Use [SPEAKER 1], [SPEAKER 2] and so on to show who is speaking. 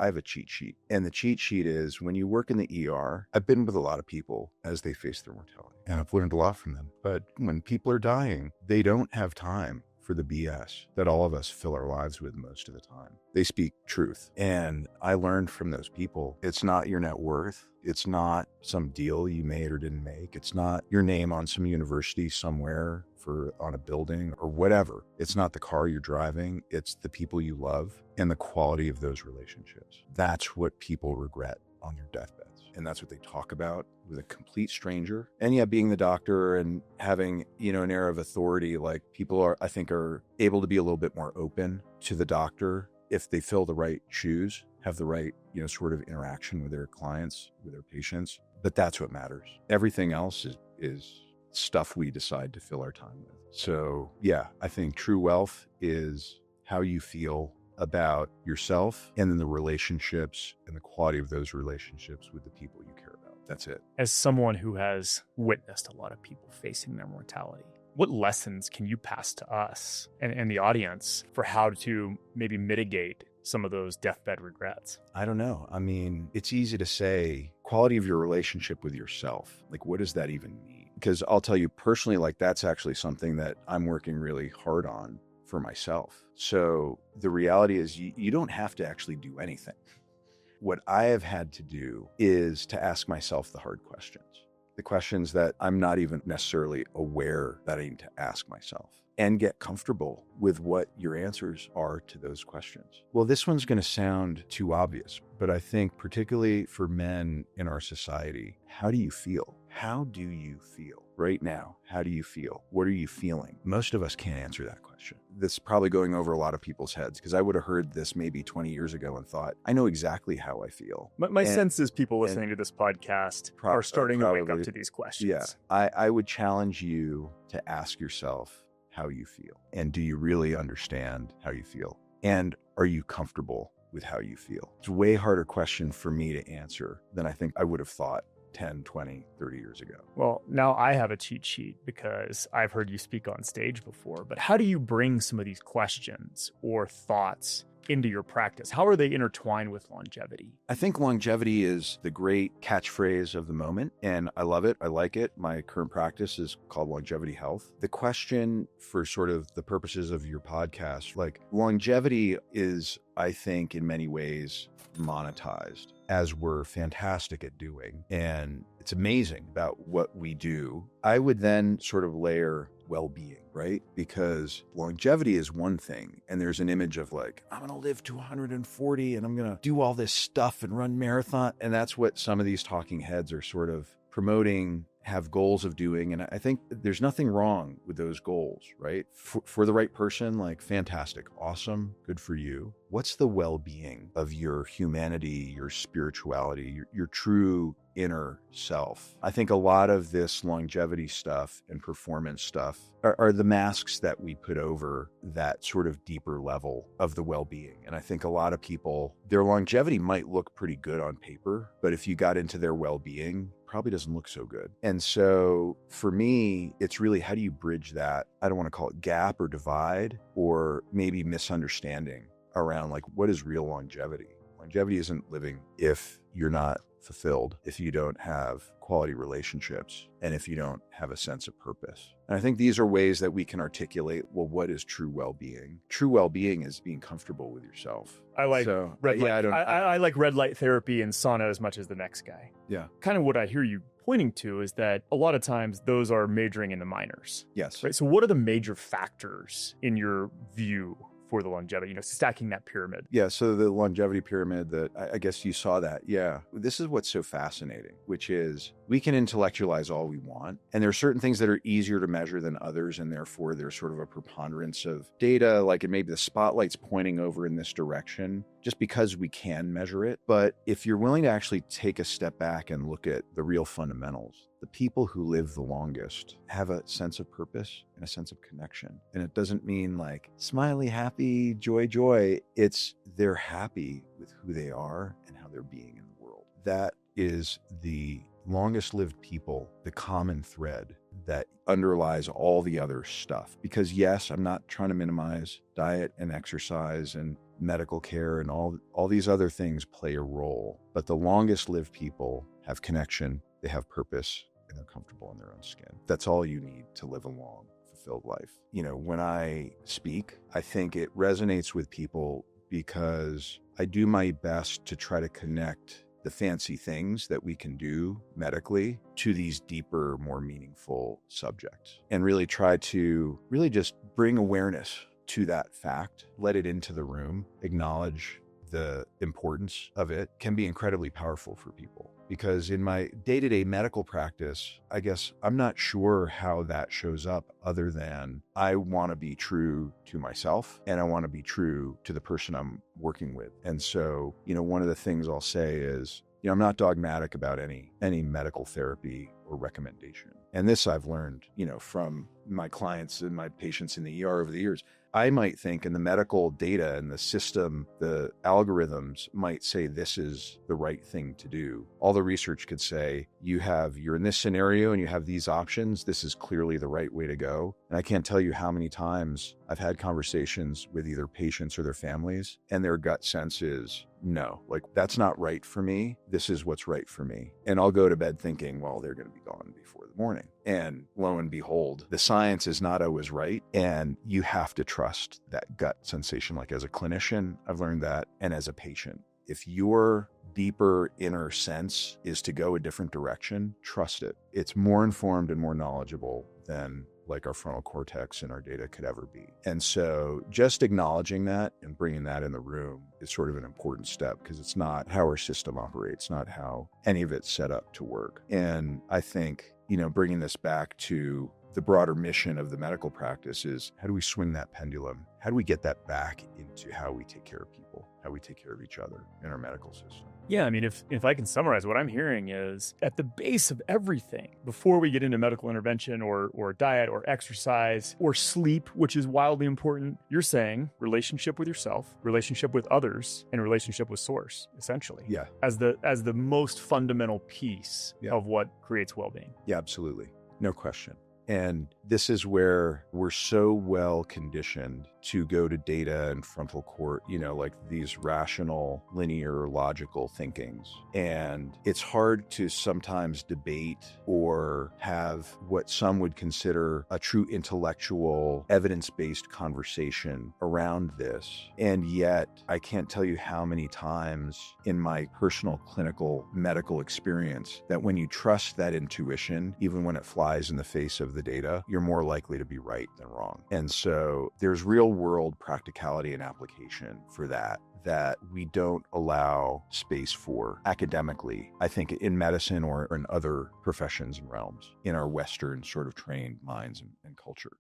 [SPEAKER 1] I have a cheat sheet. And the cheat sheet is when you work in the ER, I've been with a lot of people as they face their mortality, and I've learned a lot from them. But when people are dying, they don't have time for the BS that all of us fill our lives with most of the time. They speak truth. And I learned from those people, it's not your net worth. It's not some deal you made or didn't make. It's not your name on some university somewhere on a building or whatever. It's not the car you're driving. It's the people you love and the quality of those relationships. That's what people regret on their deathbeds. And that's what they talk about with a complete stranger. And yeah, being the doctor and having, an air of authority, like people I think are able to be a little bit more open to the doctor if they fill the right shoes, have the right, sort of interaction with their clients, with their patients. But that's what matters. Everything else is stuff we decide to fill our time with. So yeah, I think true wealth is how you feel about yourself and then the relationships and the quality of those relationships with the people you care about. That's it.
[SPEAKER 2] As someone who has witnessed a lot of people facing their mortality, what lessons can you pass to us and the audience for how to maybe mitigate some of those deathbed regrets?
[SPEAKER 1] I don't know. I mean, it's easy to say quality of your relationship with yourself. Like, what does that even mean? Because I'll tell you personally, like that's actually something that I'm working really hard on for myself. So the reality is you don't have to actually do anything. What I have had to do is to ask myself the hard questions, the questions that I'm not even necessarily aware that I need to ask myself, and get comfortable with what your answers are to those questions. Well, this one's going to sound too obvious, but I think particularly for men in our society, how do you feel? How do you feel right now? How do you feel? What are you feeling? Most of us can't answer that question. This is probably going over a lot of people's heads because I would have heard this maybe 20 years ago and thought, I know exactly how I feel.
[SPEAKER 2] My sense is people listening to this podcast are starting to wake up to these questions.
[SPEAKER 1] Yeah, I would challenge you to ask yourself how you feel. And do you really understand how you feel? And are you comfortable with how you feel? It's a way harder question for me to answer than I think I would have thought 10, 20, 30 years ago.
[SPEAKER 2] Well, now I have a cheat sheet because I've heard you speak on stage before, but how do you bring some of these questions or thoughts into your practice? How are they intertwined with longevity?
[SPEAKER 1] I think longevity is the great catchphrase of the moment, and I love it. I like it. My current practice is called Longevity Health. The question for sort of the purposes of your podcast, like longevity is, I think, in many ways monetized, as we're fantastic at doing. And it's amazing about what we do. I would then sort of layer well-being, right? Because longevity is one thing. And there's an image of like, I'm going to live to 140 and I'm going to do all this stuff and run marathon. And that's what some of these talking heads are sort of promoting, have goals of doing. And I think there's nothing wrong with those goals, right? For the right person, like fantastic, awesome, good for you. What's the well-being of your humanity, your spirituality, your true inner self? I think a lot of this longevity stuff and performance stuff are the masks that we put over that sort of deeper level of the well-being. And I think a lot of people, their longevity might look pretty good on paper, but if you got into their well-being, probably doesn't look so good. And so for me, it's really how do you bridge that? I don't want to call it gap or divide or maybe misunderstanding around like what is real longevity? Longevity isn't living if you're not fulfilled, if you don't have quality relationships, and if you don't have a sense of purpose. And I think these are ways that we can articulate, well, what is true well-being? True well-being is being comfortable with yourself.
[SPEAKER 2] I like red light. I like red light therapy and sauna as much as the next guy.
[SPEAKER 1] Yeah.
[SPEAKER 2] Kind of what I hear you pointing to is that a lot of times those are majoring in the minors.
[SPEAKER 1] Yes.
[SPEAKER 2] Right. So what are the major factors in your view for the longevity, stacking that pyramid?
[SPEAKER 1] Yeah. So the longevity pyramid that I guess you saw that. Yeah. This is what's so fascinating, which is we can intellectualize all we want. And there are certain things that are easier to measure than others. And therefore there's sort of a preponderance of data, like it maybe the spotlight's pointing over in this direction just because we can measure it. But if you're willing to actually take a step back and look at the real fundamentals, the people who live the longest have a sense of purpose and a sense of connection. And it doesn't mean like smiley, happy, joy. It's they're happy with who they are and how they're being in the world. That is the longest lived people, the common thread that underlies all the other stuff. Because yes, I'm not trying to minimize diet and exercise and medical care and all these other things play a role. But the longest lived people have connection, they have purpose, and they're comfortable in their own skin. That's all you need to live a long, fulfilled life. When I speak, I think it resonates with people because I do my best to try to connect the fancy things that we can do medically to these deeper, more meaningful subjects, and really try to really just bring awareness to that fact, let it into the room, acknowledge the importance of it, can be incredibly powerful for people. Because in my day-to-day medical practice, I guess I'm not sure how that shows up other than I want to be true to myself and I want to be true to the person I'm working with. And so, one of the things I'll say is, I'm not dogmatic about any medical therapy or recommendation. And this I've learned, from my clients and my patients in the ER over the years. I might think in the medical data and the system, the algorithms might say this is the right thing to do. All the research could say you're in this scenario and you have these options. This is clearly the right way to go. And I can't tell you how many times I've had conversations with either patients or their families and their gut sense is, no, that's not right for me. This is what's right for me. And I'll go to bed thinking, well, they're going to be gone before the morning. And lo and behold, the science is not always right. And you have to trust that gut sensation. Like as a clinician, I've learned that. And as a patient, if your deeper inner sense is to go a different direction, trust it. It's more informed and more knowledgeable than like our frontal cortex and our data could ever be. And so just acknowledging that and bringing that in the room is sort of an important step because it's not how our system operates, not how any of it's set up to work. And I think, bringing this back to the broader mission of the medical practice is how do we swing that pendulum? How do we get that back into how we take care of people, how we take care of each other in our medical system?
[SPEAKER 2] Yeah, I mean, if I can summarize, what I'm hearing is at the base of everything, before we get into medical intervention or diet or exercise or sleep, which is wildly important, you're saying relationship with yourself, relationship with others, and relationship with source, essentially.
[SPEAKER 1] Yeah.
[SPEAKER 2] As the most fundamental piece of what creates well-being.
[SPEAKER 1] Yeah, absolutely. No question. And this is where we're so well conditioned to go to data and frontal court, like these rational, linear, logical thinkings. And it's hard to sometimes debate or have what some would consider a true intellectual, evidence-based conversation around this. And yet, I can't tell you how many times in my personal clinical medical experience that when you trust that intuition, even when it flies in the face of the data, you're more likely to be right than wrong. And so there's real world practicality and application for that we don't allow space for academically, I think, in medicine or in other professions and realms in our Western sort of trained minds and culture.